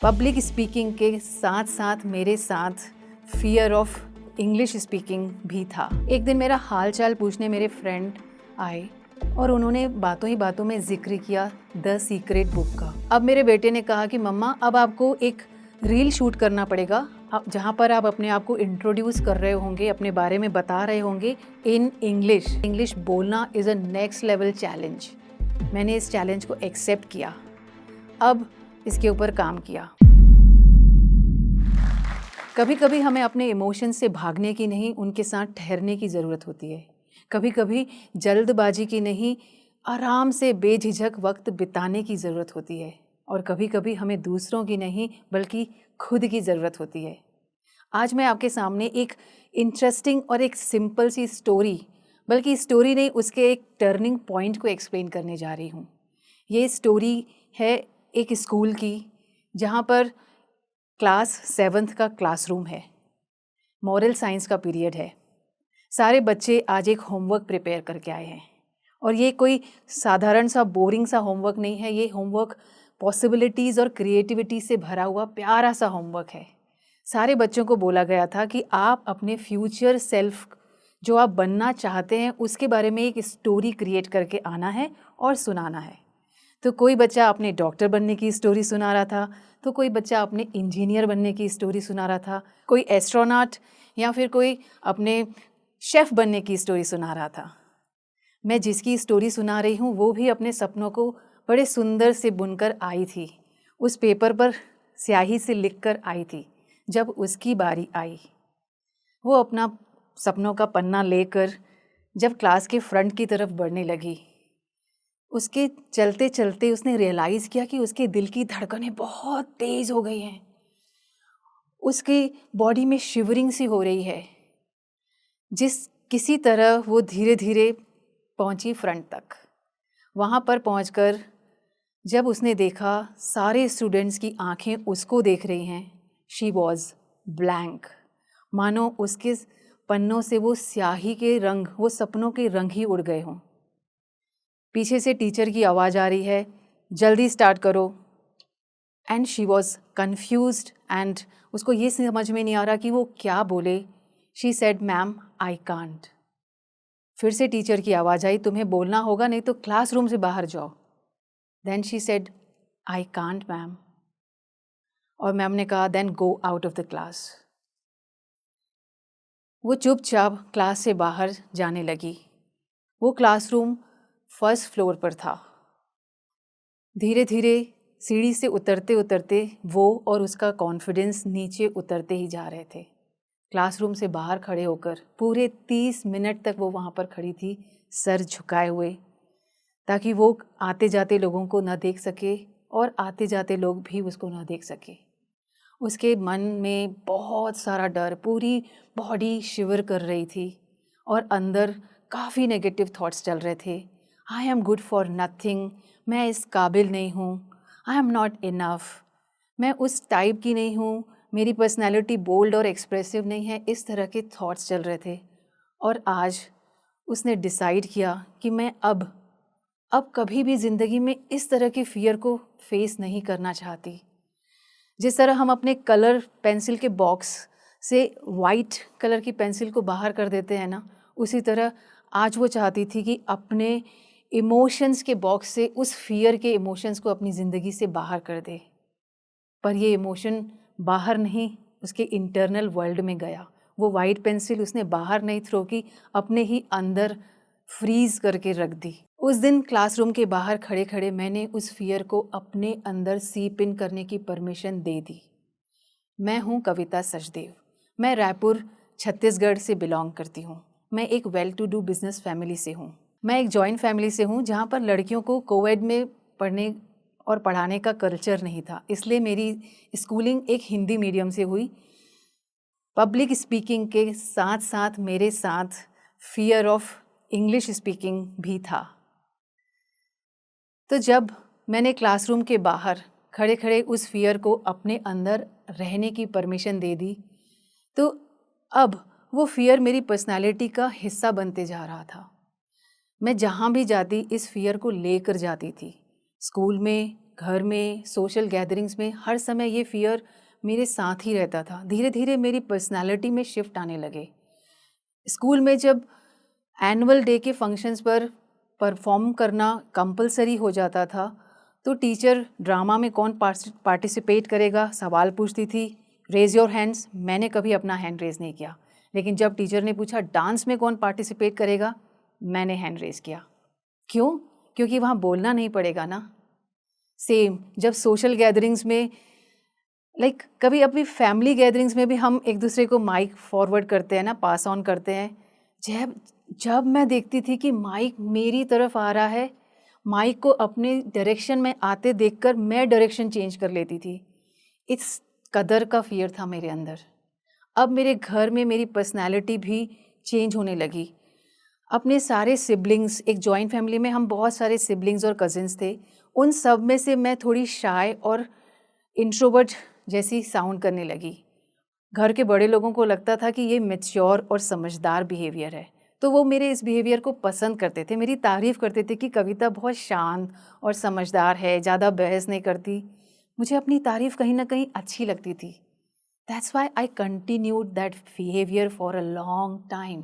Public speaking के साथ साथ मेरे साथ फियर ऑफ इंग्लिश स्पीकिंग भी था। एक दिन मेरा हाल चाल पूछने मेरे फ्रेंड आए और उन्होंने बातों ही बातों में जिक्र किया द सीक्रेट बुक का। अब मेरे बेटे ने कहा कि मम्मा अब आपको एक रील शूट करना पड़ेगा जहाँ पर आप अपने आप को इंट्रोड्यूस कर रहे होंगे, अपने बारे में बता रहे होंगे इन इंग्लिश। इंग्लिश बोलना is a next level challenge. मैंने इस चैलेंज को एक्सेप्ट किया, अब इसके ऊपर काम किया। कभी कभी हमें अपने इमोशन से भागने की नहीं, उनके साथ ठहरने की ज़रूरत होती है। कभी कभी जल्दबाजी की नहीं, आराम से बेझिझक वक्त बिताने की ज़रूरत होती है। और कभी कभी हमें दूसरों की नहीं बल्कि खुद की ज़रूरत होती है। आज मैं आपके सामने एक इंटरेस्टिंग और एक सिंपल सी स्टोरी, बल्कि स्टोरी नहीं, उसके एक टर्निंग पॉइंट को एक्सप्लेन करने जा रही हूँ। ये स्टोरी है एक स्कूल की, जहाँ पर क्लास 7th का क्लासरूम है। मॉरल साइंस का पीरियड है। सारे बच्चे आज एक होमवर्क प्रिपेयर करके आए हैं और ये कोई साधारण सा बोरिंग सा होमवर्क नहीं है। ये होमवर्क पॉसिबिलिटीज़ और क्रिएटिविटी से भरा हुआ प्यारा सा होमवर्क है। सारे बच्चों को बोला गया था कि आप अपने फ्यूचर सेल्फ, जो आप बनना चाहते हैं, उसके बारे में एक स्टोरी क्रिएट करके आना है और सुनाना है। तो कोई बच्चा अपने डॉक्टर बनने की स्टोरी सुना रहा था, तो कोई बच्चा अपने इंजीनियर बनने की स्टोरी सुना रहा था, कोई एस्ट्रोनॉट या फिर कोई अपने शेफ़ बनने की स्टोरी सुना रहा था। मैं जिसकी स्टोरी सुना रही हूँ वो भी अपने सपनों को बड़े सुंदर से बुनकर आई थी, उस पेपर पर स्याही से लिखकर आई थी। जब उसकी बारी आई, वो अपना सपनों का पन्ना लेकर जब क्लास के फ्रंट की तरफ बढ़ने लगी, उसके चलते चलते उसने रियलाइज़ किया कि उसके दिल की धड़कनें बहुत तेज़ हो गई हैं। उसकी बॉडी में शिवरिंग सी हो रही है। किसी तरह वो धीरे धीरे पहुंची फ्रंट तक। वहाँ पर पहुंचकर जब उसने देखा सारे स्टूडेंट्स की आंखें उसको देख रही हैं, शी वॉज ब्लैंक। मानो उसके पन्नों से वो स्याही के रंग, वो सपनों के रंग ही उड़ गए हों। पीछे से टीचर की आवाज़ आ रही है, जल्दी स्टार्ट करो। And she was confused and उसको ये समझ में नहीं आ रहा कि वो क्या बोले। She said, ma'am I can't. फिर से टीचर की आवाज़ आई, तुम्हें बोलना होगा नहीं तो क्लासरूम से बाहर जाओ। Then she said, I can't ma'am. और मैम ने कहा, then go out of the class. वो चुपचाप क्लास से बाहर जाने लगी। वो क्लासरूम फर्स्ट फ्लोर पर था। धीरे धीरे सीढ़ी से उतरते उतरते वो और उसका कॉन्फिडेंस नीचे उतरते ही जा रहे थे। क्लासरूम से बाहर खड़े होकर पूरे 30 मिनट तक वो वहाँ पर खड़ी थी, सर झुकाए हुए, ताकि वो आते जाते लोगों को न देख सके और आते जाते लोग भी उसको न देख सके। उसके मन में बहुत सारा डर, पूरी बॉडी शिवर कर रही थी और अंदर काफ़ी नेगेटिव थॉट्स चल रहे थे। I am good for nothing, मैं इस काबिल नहीं हूँ, आई एम नॉट इनफ, मैं उस टाइप की नहीं हूँ, मेरी पर्सनैलिटी बोल्ड और एक्सप्रेसिव नहीं है। इस तरह के थॉट्स चल रहे थे। और आज उसने डिसाइड किया कि मैं अब कभी भी ज़िंदगी में इस तरह के फियर को फेस नहीं करना चाहती। जिस तरह हम अपने कलर पेंसिल के बॉक्स से वाइट कलर की पेंसिल को बाहर कर देते हैं ना, उसी तरह आज वो चाहती थी कि अपने इमोशंस के बॉक्स से उस फियर के इमोशंस को अपनी ज़िंदगी से बाहर कर दे। पर ये इमोशन बाहर नहीं, उसके इंटरनल वर्ल्ड में गया। वो वाइट पेंसिल उसने बाहर नहीं थ्रो की, अपने ही अंदर फ्रीज करके रख दी। उस दिन क्लासरूम के बाहर खड़े खड़े मैंने उस फियर को अपने अंदर सीप इन करने की परमिशन दे दी। मैं हूँ कविता सचदेव। मैं रायपुर छत्तीसगढ़ से बिलोंग करती हूँ। मैं एक well to do business family से हूँ। मैं एक जॉइंट फैमिली से हूँ जहाँ पर लड़कियों को कोएड में पढ़ने और पढ़ाने का कल्चर नहीं था, इसलिए मेरी स्कूलिंग एक हिंदी मीडियम से हुई। पब्लिक स्पीकिंग के साथ साथ मेरे साथ फियर ऑफ इंग्लिश स्पीकिंग भी था। तो जब मैंने क्लासरूम के बाहर खड़े खड़े उस फियर को अपने अंदर रहने की परमिशन दे दी, तो अब वो फियर मेरी पर्सनालिटी का हिस्सा बनते जा रहा था। मैं जहाँ भी जाती इस फियर को लेकर जाती थी। स्कूल में, घर में, सोशल गैदरिंग्स में हर समय ये फ़ियर मेरे साथ ही रहता था। धीरे धीरे मेरी पर्सनालिटी में शिफ्ट आने लगे। स्कूल में जब एनुअल डे के फंक्शंस पर परफॉर्म करना कंपलसरी हो जाता था, तो टीचर ड्रामा में कौन पार्टिसिपेट करेगा सवाल पूछती थी, रेज़ योर हैंड्स। मैंने कभी अपना हैंड रेज़ नहीं किया। लेकिन जब टीचर ने पूछा डांस में कौन पार्टिसिपेट करेगा, मैंने हैंड रेज़ किया। क्यों? क्योंकि वहाँ बोलना नहीं पड़ेगा ना। सेम जब सोशल गैदरिंग्स में कभी अपनी फैमिली गैदरिंग्स में भी हम एक दूसरे को माइक फॉरवर्ड करते हैं ना, पास ऑन करते हैं। जब जब मैं देखती थी कि माइक मेरी तरफ आ रहा है, माइक को अपने डायरेक्शन में आते देखकर मैं डायरेक्शन चेंज कर लेती थी। इस कदर का फ़ियर था मेरे अंदर। अब मेरे घर में मेरी पर्सनैलिटी भी चेंज होने लगी। अपने सारे सिबलिंग्स, एक जॉइंट फैमिली में हम बहुत सारे सिबलिंग्स और कज़िन्स थे, उन सब में से मैं थोड़ी शाय और इंट्रोवर्ट जैसी साउंड करने लगी। घर के बड़े लोगों को लगता था कि ये मैच्योर और समझदार बिहेवियर है, तो वो मेरे इस बिहेवियर को पसंद करते थे, मेरी तारीफ़ करते थे कि कविता बहुत शांत और समझदार है, ज़्यादा बहस नहीं करती। मुझे अपनी तारीफ़ कहीं ना कहीं अच्छी लगती थी। That's why I continued that behaviour for a long time.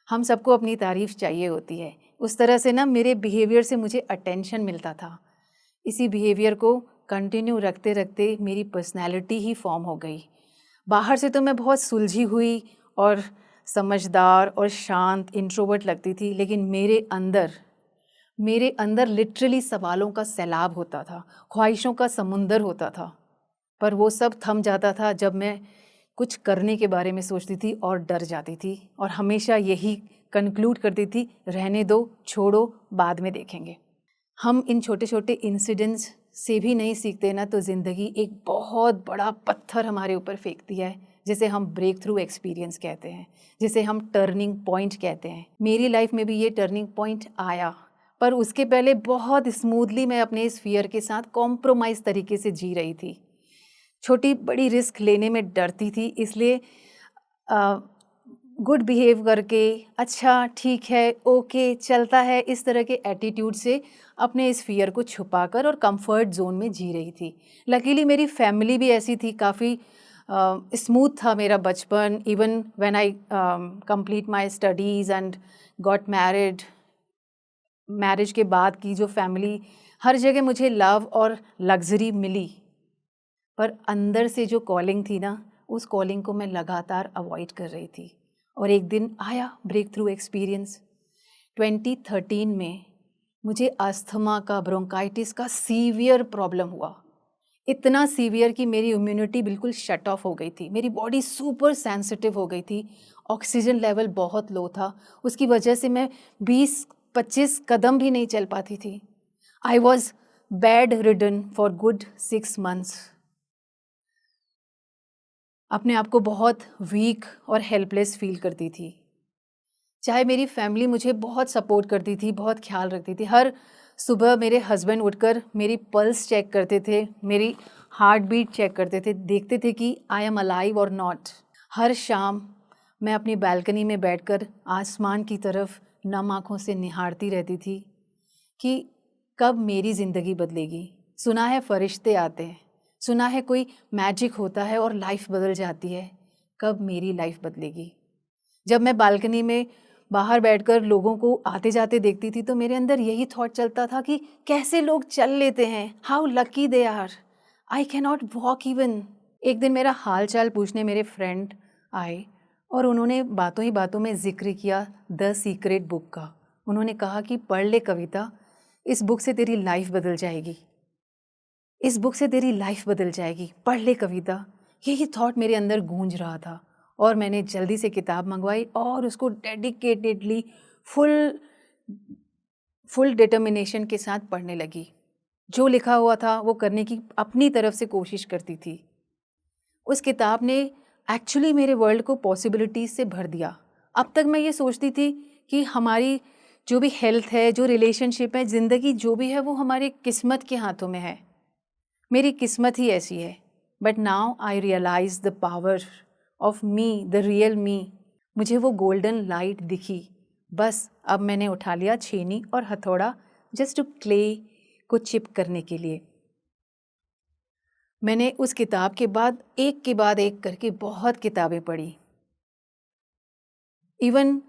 हम सबको अपनी तारीफ़ चाहिए होती है। उस तरह से ना मेरे बिहेवियर से मुझे अटेंशन मिलता था। इसी बिहेवियर को कंटिन्यू रखते रखते मेरी पर्सनैलिटी ही फॉर्म हो गई। बाहर से तो मैं बहुत सुलझी हुई और समझदार और शांत इंट्रोवर्ट लगती थी, लेकिन मेरे अंदर लिटरली सवालों का सैलाब होता था, ख्वाहिशों का समुंदर होता था। पर वो सब थम जाता था जब मैं कुछ करने के बारे में सोचती थी और डर जाती थी, और हमेशा यही कंक्लूड करती थी, रहने दो, छोड़ो, बाद में देखेंगे। हम इन छोटे छोटे इंसिडेंट्स से भी नहीं सीखते ना, तो ज़िंदगी एक बहुत बड़ा पत्थर हमारे ऊपर फेंकती है, जिसे हम ब्रेक थ्रू एक्सपीरियंस कहते हैं, जिसे हम टर्निंग पॉइंट कहते हैं। मेरी लाइफ में भी ये टर्निंग पॉइंट आया, पर उसके पहले बहुत स्मूथली मैं अपने इस फियर के साथ कॉम्प्रोमाइज़ तरीके से जी रही थी। छोटी बड़ी रिस्क लेने में डरती थी, इसलिए गुड बिहेव करके, अच्छा ठीक है, ओके चलता है, इस तरह के एटीट्यूड से अपने इस फियर को छुपाकर और कंफर्ट जोन में जी रही थी। लकीली मेरी फैमिली भी ऐसी थी, काफ़ी स्मूथ था मेरा बचपन। Even when I complete my studies and got married, marriage के बाद की जो फैमिली, हर जगह मुझे लव और लग्जरी मिली, पर अंदर से जो कॉलिंग थी ना, उस कॉलिंग को मैं लगातार अवॉइड कर रही थी। और एक दिन आया ब्रेक थ्रू एक्सपीरियंस। 2013 में मुझे अस्थमा का, ब्रोंकाइटिस का सीवियर प्रॉब्लम हुआ। इतना सीवियर कि मेरी इम्यूनिटी बिल्कुल शट ऑफ हो गई थी, मेरी बॉडी सुपर सेंसिटिव हो गई थी, ऑक्सीजन लेवल बहुत लो था। उसकी वजह से मैं 20-25 कदम भी नहीं चल पाती थी। I was bed ridden for good 6 months। अपने आप को बहुत वीक और हेल्पलेस फील करती थी। चाहे मेरी फैमिली मुझे बहुत सपोर्ट करती थी, बहुत ख्याल रखती थी। हर सुबह मेरे हस्बैंड उठकर मेरी पल्स चेक करते थे, मेरी हार्ट बीट चेक करते थे, देखते थे कि आई एम अलाइव और नॉट। हर शाम मैं अपनी बालकनी में बैठकर आसमान की तरफ नम आँखों से निहारती रहती थी कि कब मेरी ज़िंदगी बदलेगी। सुना है फरिश्ते आते हैं, सुना है कोई मैजिक होता है और लाइफ बदल जाती है, कब मेरी लाइफ बदलेगी। जब मैं बालकनी में बाहर बैठकर लोगों को आते जाते देखती थी, तो मेरे अंदर यही थॉट चलता था कि कैसे लोग चल लेते हैं, how lucky they are, I can not walk even. एक दिन मेरा हाल चाल पूछने मेरे फ्रेंड आए और उन्होंने बातों ही बातों में जिक्र किया द सीक्रेट बुक का। उन्होंने कहा कि पढ़ ले कविता, इस बुक से तेरी लाइफ बदल जाएगी, इस बुक से तेरी लाइफ बदल जाएगी, पढ़ ले कविता। यही थॉट मेरे अंदर गूंज रहा था, और मैंने जल्दी से किताब मंगवाई और उसको डेडिकेटेडली फुल डिटर्मिनेशन के साथ पढ़ने लगी। जो लिखा हुआ था वो करने की अपनी तरफ से कोशिश करती थी। उस किताब ने एक्चुअली मेरे वर्ल्ड को पॉसिबिलिटीज़ से भर दिया। अब तक मैं ये सोचती थी कि हमारी जो भी हेल्थ है, जो रिलेशनशिप है, ज़िंदगी जो भी है, वो हमारी किस्मत के हाथों में है, मेरी किस्मत ही ऐसी है। But now I realise the power of me, the real me. मुझे वो गोल्डन लाइट दिखी। बस अब मैंने उठा लिया छेनी और हथौड़ा, जस्ट टू क्ले को चिप करने के लिए। मैंने उस किताब के बाद एक करके बहुत किताबें पढ़ी। इवन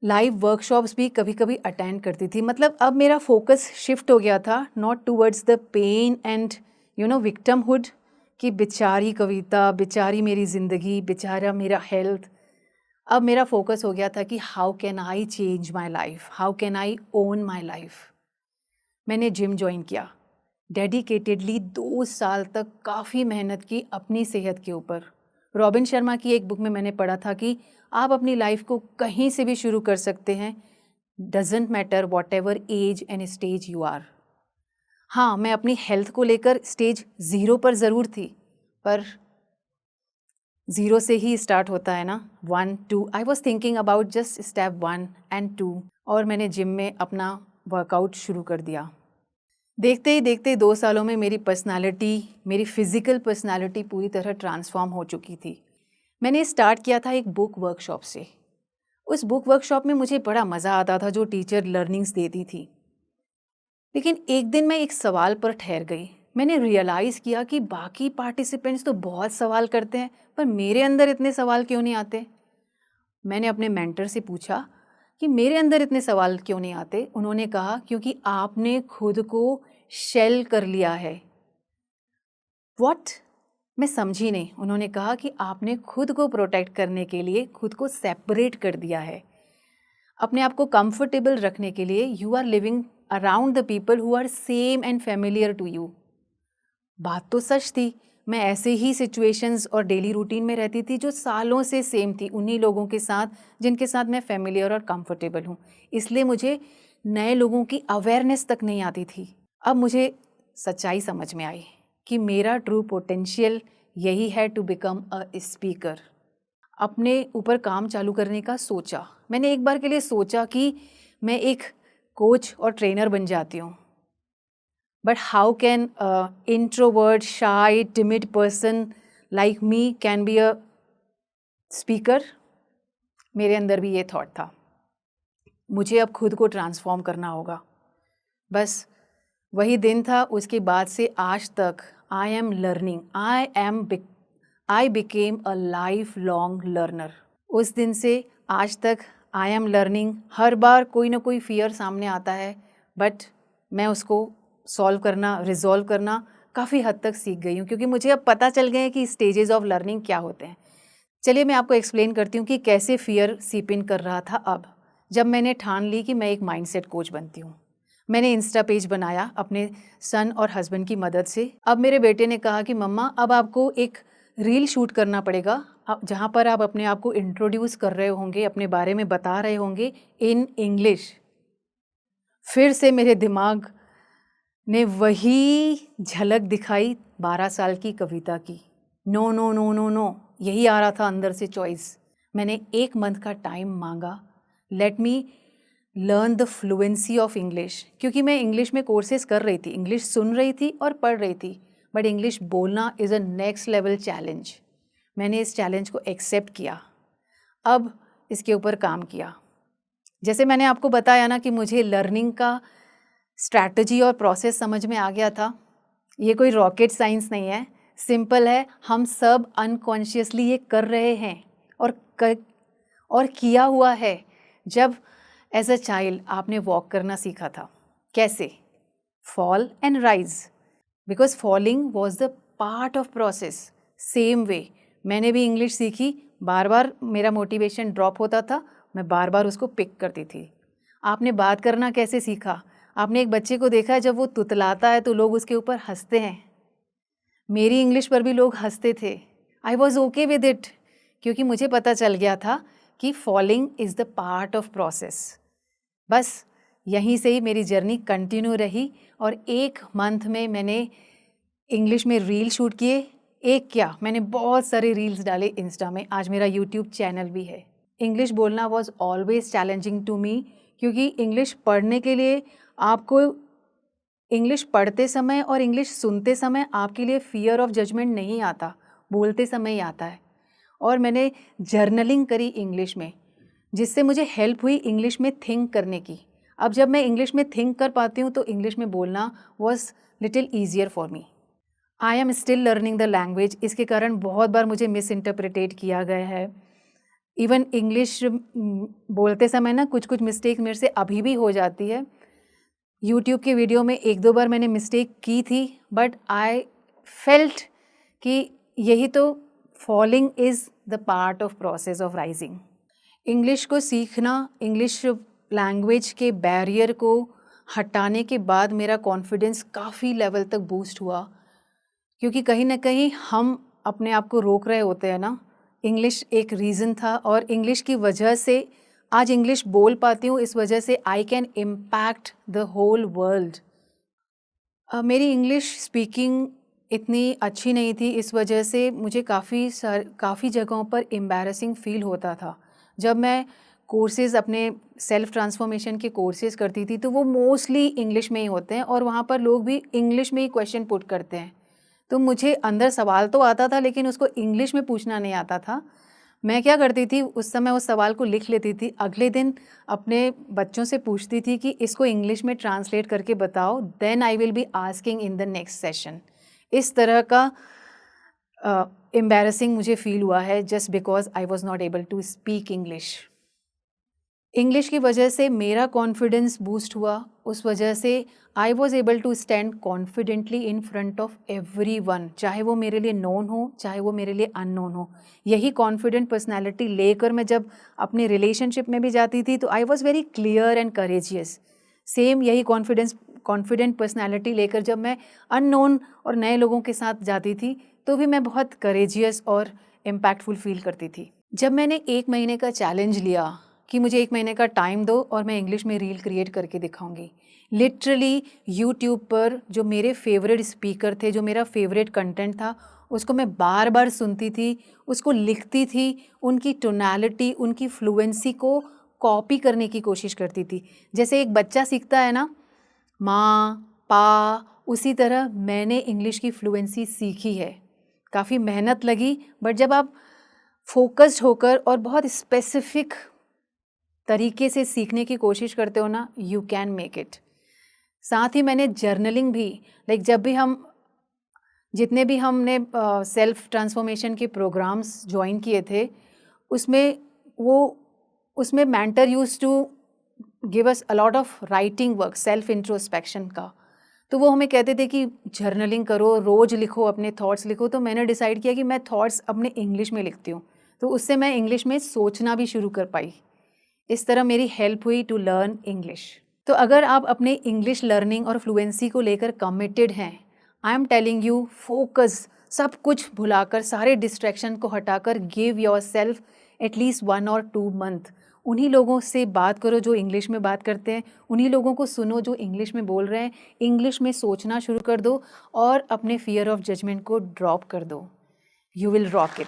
लाइव वर्कशॉप्स भी कभी कभी अटेंड करती थी। मतलब अब मेरा फोकस शिफ्ट हो गया था, not towards the pain and victimhood, कि बेचारी कविता, बेचारी मेरी ज़िंदगी, बेचारा मेरा हेल्थ। अब मेरा फोकस हो गया था कि how can I change my life, how can I own my life. मैंने जिम ज्वाइन किया, डेडिकेटेडली 2 साल तक काफ़ी मेहनत की अपनी सेहत के ऊपर। रॉबिन शर्मा की एक बुक में मैंने पढ़ा था कि आप अपनी लाइफ को कहीं से भी शुरू कर सकते हैं, doesn't matter whatever age and stage you are. हाँ, मैं अपनी हेल्थ को लेकर स्टेज 0 पर ज़रूर थी, पर 0 से ही स्टार्ट होता है ना, 1 2। I was thinking about just step 1 and 2, और मैंने जिम में अपना वर्कआउट शुरू कर दिया। देखते ही देखते 2 सालों में मेरी पर्सनालिटी, मेरी फिज़िकल पर्सनालिटी पूरी तरह ट्रांसफॉर्म हो चुकी थी। मैंने स्टार्ट किया था एक बुक वर्कशॉप से। उस बुक वर्कशॉप में मुझे बड़ा मज़ा आता था, जो टीचर लर्निंग्स देती थी। लेकिन एक दिन मैं एक सवाल पर ठहर गई। मैंने रियलाइज़ किया कि बाकी पार्टिसिपेंट्स तो बहुत सवाल करते हैं, पर मेरे अंदर इतने सवाल क्यों नहीं आते। मैंने अपने मेंटर से पूछा कि मेरे अंदर इतने सवाल क्यों नहीं आते। उन्होंने कहा, क्योंकि आपने खुद को शेल कर लिया है। व्हाट? मैं समझी नहीं। उन्होंने कहा कि आपने खुद को प्रोटेक्ट करने के लिए खुद को सेपरेट कर दिया है। अपने आप को कंफर्टेबल रखने के लिए you are living around the people who are same and familiar to you. बात तो सच थी। मैं ऐसे ही सिचुएशंस और डेली रूटीन में रहती थी जो सालों से सेम थी, उन्हीं लोगों के साथ जिनके साथ मैं फेमिलियर और कंफर्टेबल हूँ। इसलिए मुझे नए लोगों की अवेयरनेस तक नहीं आती थी। अब मुझे सच्चाई समझ में आई कि मेरा ट्रू पोटेंशियल यही है, टू बिकम अ स्पीकर। अपने ऊपर काम चालू करने का सोचा। मैंने एक बार के लिए सोचा कि मैं एक कोच और ट्रेनर बन जाती हूँ। बट हाउ कैन इंट्रोवर्ट, शाई, timid person like me can be a speaker? मेरे अंदर भी ये थॉट था। मुझे अब खुद को ट्रांसफॉर्म करना होगा। बस वही दिन था। उसके बाद से आज तक I am learning, I became a life long learner. उस दिन से आज तक आई एम लर्निंग। हर बार कोई ना कोई फियर सामने आता है, बट मैं उसको सॉल्व करना, रिजॉल्व करना काफ़ी हद तक सीख गई हूँ, क्योंकि मुझे अब पता चल गए हैं कि स्टेजेस ऑफ लर्निंग क्या होते हैं। चलिए मैं आपको एक्सप्लेन करती हूँ कि कैसे फियर सीप इन कर रहा था अब, जब मैंने ठान ली कि मैं एक माइंडसेट कोच बनती हूँ। मैंने इंस्टा पेज बनाया अपने सन और हस्बैंड की मदद से। अब मेरे बेटे ने कहा कि मम्मा, अब आपको एक रील शूट करना पड़ेगा, जहाँ पर आप अपने आप को इंट्रोड्यूस कर रहे होंगे, अपने बारे में बता रहे होंगे इन इंग्लिश। फिर से मेरे दिमाग ने वही झलक दिखाई 12 साल की कविता की। No no no no no, यही आ रहा था अंदर से चॉइस। मैंने 1 मंथ का टाइम मांगा, let me learn the fluency of English, क्योंकि मैं इंग्लिश में कोर्सेज कर रही थी, इंग्लिश सुन रही थी और पढ़ रही थी, बट इंग्लिश बोलना is a next level challenge. मैंने इस चैलेंज को एक्सेप्ट किया, अब इसके ऊपर काम किया। जैसे मैंने आपको बताया ना कि मुझे लर्निंग का स्ट्रैटेजी और प्रोसेस समझ में आ गया था। ये कोई रॉकेट साइंस नहीं है, सिंपल है। हम सब अनकॉन्शियसली ये कर रहे हैं और किया हुआ है। जब एज अ चाइल्ड आपने वॉक करना सीखा था, कैसे? Fall and rise, because falling was the part of process. Same way मैंने भी इंग्लिश सीखी, बार बार मेरा मोटिवेशन ड्रॉप होता था, मैं बार बार उसको पिक करती थी। आपने बात करना कैसे सीखा? आपने एक बच्चे को देखा है, जब वो तुतलाता है तो लोग उसके ऊपर हंसते हैं। मेरी इंग्लिश पर भी लोग हंसते थे। I was okay with it, क्योंकि मुझे पता चल गया था कि falling is the part of process. बस यहीं से ही मेरी जर्नी कंटिन्यू रही, और 1 मंथ में मैंने इंग्लिश में रील शूट किए। एक क्या, मैंने बहुत सारे रील्स डाले इंस्टा में। आज मेरा यूट्यूब चैनल भी है। इंग्लिश बोलना was always challenging to me, क्योंकि इंग्लिश पढ़ने के लिए आपको इंग्लिश पढ़ते समय और इंग्लिश सुनते समय आपके लिए फियर ऑफ जजमेंट नहीं आता, बोलते समय ही आता है। और मैंने जर्नलिंग करी इंग्लिश में, जिससे मुझे हेल्प हुई इंग्लिश में थिंक करने की। अब जब मैं इंग्लिश में थिंक कर पाती हूँ तो इंग्लिश में बोलना was little easier for me. I am still learning the language. इसके कारण बहुत बार मुझे मिस इंटरप्रिटेट किया गया है। इवन इंग्लिश बोलते समय ना कुछ कुछ मिस्टेक मेरे से अभी भी हो जाती है। यूट्यूब की वीडियो में 1-2 बार मैंने मिस्टेक की थी, बट आई फेल्ट कि यही तो falling is the part of process of rising. English को सीखना, इंग्लिश लैंग्वेज के बैरियर को हटाने के बाद मेरा कॉन्फिडेंस काफ़ी लेवल तक बूस्ट हुआ, क्योंकि कहीं ना कहीं हम अपने आप को रोक रहे होते हैं ना। इंग्लिश एक रीज़न था और इंग्लिश की वजह से आज इंग्लिश बोल पाती हूँ। इस वजह से I can impact the whole world. मेरी इंग्लिश स्पीकिंग इतनी अच्छी नहीं थी, इस वजह से मुझे काफ़ी जगहों पर एम्बैरसिंग फ़ील होता था। जब मैं कोर्सेज़ अपने सेल्फ़ ट्रांसफॉर्मेशन के कोर्सेज़ करती थी तो वो मोस्टली इंग्लिश में ही होते हैं और वहाँ पर लोग भी इंग्लिश में ही क्वेश्चन पुट करते हैं। तो मुझे अंदर सवाल तो आता था लेकिन उसको इंग्लिश में पूछना नहीं आता था। मैं क्या करती थी, उस समय उस सवाल को लिख लेती थी, अगले दिन अपने बच्चों से पूछती थी कि इसको इंग्लिश में ट्रांसलेट करके बताओ, then I will be asking in the next session. इस तरह का एम्बैरसिंग मुझे फ़ील हुआ है just because I was not able to speak English. English की वजह से मेरा कॉन्फिडेंस बूस्ट हुआ, उस वजह से I was able to stand confidently in front of everyone, चाहे वो मेरे लिए नोन हो चाहे वो मेरे लिए अननोन हो। यही कॉन्फिडेंट पर्सनैलिटी लेकर मैं जब अपने रिलेशनशिप में भी जाती थी तो I was very clear and courageous. Same यही कॉन्फिडेंट पर्सनैलिटी लेकर जब मैं अननोन और नए लोगों के साथ जाती थी तो भी मैं बहुत करेजियस और इम्पैक्टफुल फील करती थी। जब मैंने 1 महीने का चैलेंज लिया कि मुझे 1 महीने का टाइम दो और मैं इंग्लिश में रील क्रिएट करके दिखाऊंगी, लिटरली यूट्यूब पर जो मेरे फेवरेट स्पीकर थे, जो मेरा फेवरेट कंटेंट था, उसको मैं बार बार सुनती थी, उसको लिखती थी, उनकी टोनैलिटी, उनकी फ्लुएंसी को कॉपी करने की कोशिश करती थी। जैसे एक बच्चा सीखता है ना, माँ पा, उसी तरह मैंने इंग्लिश की फ्लुएंसी सीखी है। काफ़ी मेहनत लगी, बट जब आप फोकस्ड होकर और बहुत स्पेसिफिक तरीके से सीखने की कोशिश करते हो ना, यू कैन मेक इट। साथ ही मैंने जर्नलिंग भी, जब भी जितने भी हमने सेल्फ ट्रांसफॉर्मेशन के प्रोग्राम्स ज्वाइन किए थे, उसमें mentor used to give us a lot of writing work, self introspection का। तो वो हमें कहते थे कि जर्नलिंग करो, रोज़ लिखो, अपने थॉट्स लिखो। तो मैंने डिसाइड किया कि मैं थॉट्स अपने इंग्लिश में लिखती हूँ, तो उससे मैं इंग्लिश में सोचना भी शुरू कर पाई। इस तरह मेरी हेल्प हुई टू लर्न इंग्लिश। तो अगर आप अपने इंग्लिश लर्निंग और फ्लुएंसी को लेकर कमिटेड हैं, I am telling you, focus, सब कुछ भुलाकर, सारे डिस्ट्रैक्शन को हटाकर गिव योर सेल्फ एटलीस्ट 1 और 2 मंथ। उन्हीं लोगों से बात करो जो इंग्लिश में बात करते हैं, उन्हीं लोगों को सुनो जो इंग्लिश में बोल रहे हैं, इंग्लिश में सोचना शुरू कर दो और अपने फियर ऑफ जजमेंट को ड्रॉप कर दो। You will rock it.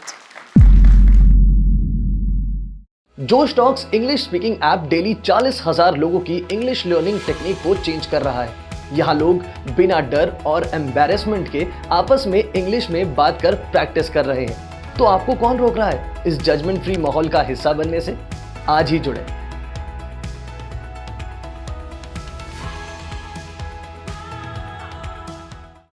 Josh Talks English speaking app daily 40,000 लोगों की इंग्लिश लर्निंग टेक्निक को चेंज कर रहा है। यहाँ लोग बिना डर और एम्बैरेसमेंट के आपस में इंग्लिश में बात कर प्रैक्टिस कर रहे हैं। तो आपको कौन रोक रहा है इस जजमेंट फ्री माहौल का हिस्सा बनने से? आज ही जुड़े।